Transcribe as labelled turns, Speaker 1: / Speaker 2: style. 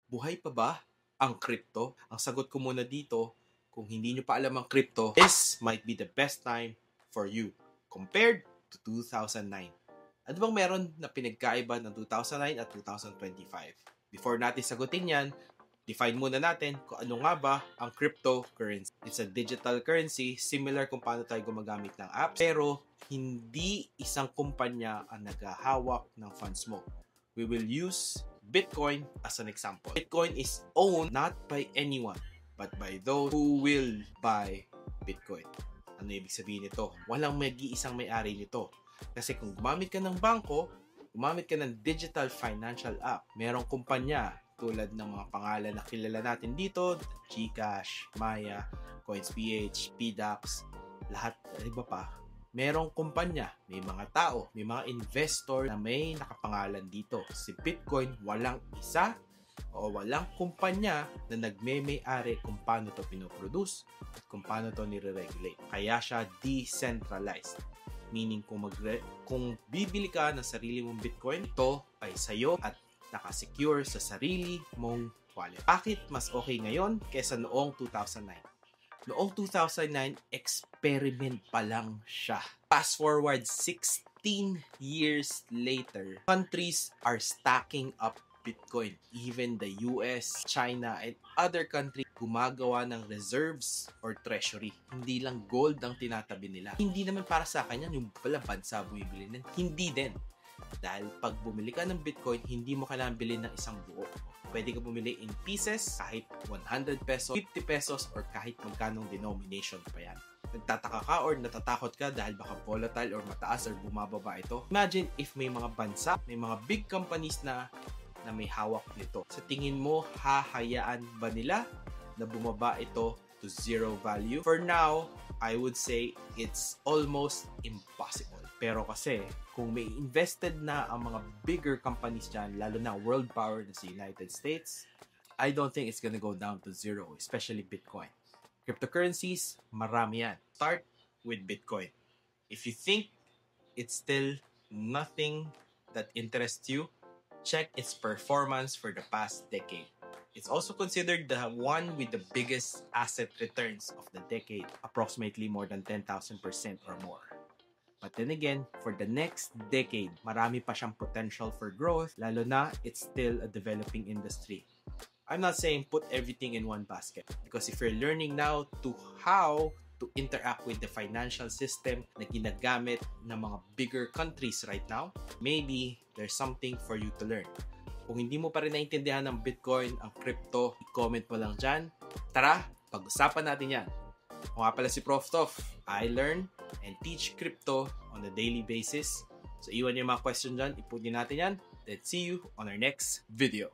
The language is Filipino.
Speaker 1: Buhay pa ba ang crypto? Ang sagot ko muna dito, kung hindi nyo pa alam ang crypto, this might be the best time for you compared to 2009. Ano bang meron na pinagkaiba ng 2009 at 2025? Before natin sagutin yan, define muna natin kung ano nga ba ang cryptocurrency. It's a digital currency, similar kung paano tayo gumagamit ng apps, pero hindi isang kumpanya ang naghahawak ng funds mo. We will use Bitcoin as an example. Bitcoin is owned not by anyone, but by those who will buy Bitcoin. Ano ibig sabihin nito? Walang mag-iisang may-ari nito. Kasi kung gumamit ka ng bangko, gumamit ka ng digital financial app, merong kumpanya tulad ng mga pangalan na kilala natin dito, GCash, Maya, CoinsPH, PDAX, lahat, iba pa. Merong kumpanya, may mga tao, may mga investor na may nakapangalan dito. Si Bitcoin, walang isa o walang kumpanya na nagme-may-ari kung paano to pinoproduce at kung paano to nire-regulate. Kaya siya decentralized. Meaning kung bibili ka ng sarili mong Bitcoin, ito ay sayo at nakasecure sa sarili mong wallet. Bakit mas okay ngayon kaysa noong 2009? Noong 2009, experiment pa lang siya. Fast forward 16 years later, countries are stacking up Bitcoin. Even the US, China, and other countries gumagawa ng reserves or treasury. Hindi lang gold ang tinatabi nila. Hindi naman para sa kanya yung pala bansa bumibili nun. Hindi din. Dahil pag bumili ka ng Bitcoin, hindi mo kailangan bilhin ng isang buo. Pwede ka bumili in pieces, kahit 100 pesos, 50 pesos, or kahit magkanong denomination pa yan. Nagtataka ka or natatakot ka dahil baka volatile or mataas or bumababa ito. Imagine if may mga bansa, may mga big companies na may hawak nito. Sa tingin mo, hahayaan ba nila na bumaba ito to zero value? For now, I would say it's almost impossible. Pero kasi, kung may invested na ang mga bigger companies dyan, lalo na world power na sa United States, I don't think it's gonna go down to zero, especially Bitcoin. Cryptocurrencies, marami yan. Start with Bitcoin. If you think it's still nothing that interests you, check its performance for the past decade. It's also considered the one with the biggest asset returns of the decade, approximately more than 10,000% or more. But then again, for the next decade, marami pa siyang potential for growth, lalo na it's still a developing industry. I'm not saying put everything in one basket, because if you're learning now to how to interact with the financial system na ginagamit ng mga bigger countries right now, maybe there's something for you to learn. Kung hindi mo pa rin naintindihan ng Bitcoin, ang crypto, i-comment mo lang dyan. Tara, pag-usapan natin yan. Ako nga pala si Prof. Tof. I learn and teach crypto on a daily basis. So, iwan niyo yung mga question dyan. I-put niyo natin yan. Let's see you on our next video.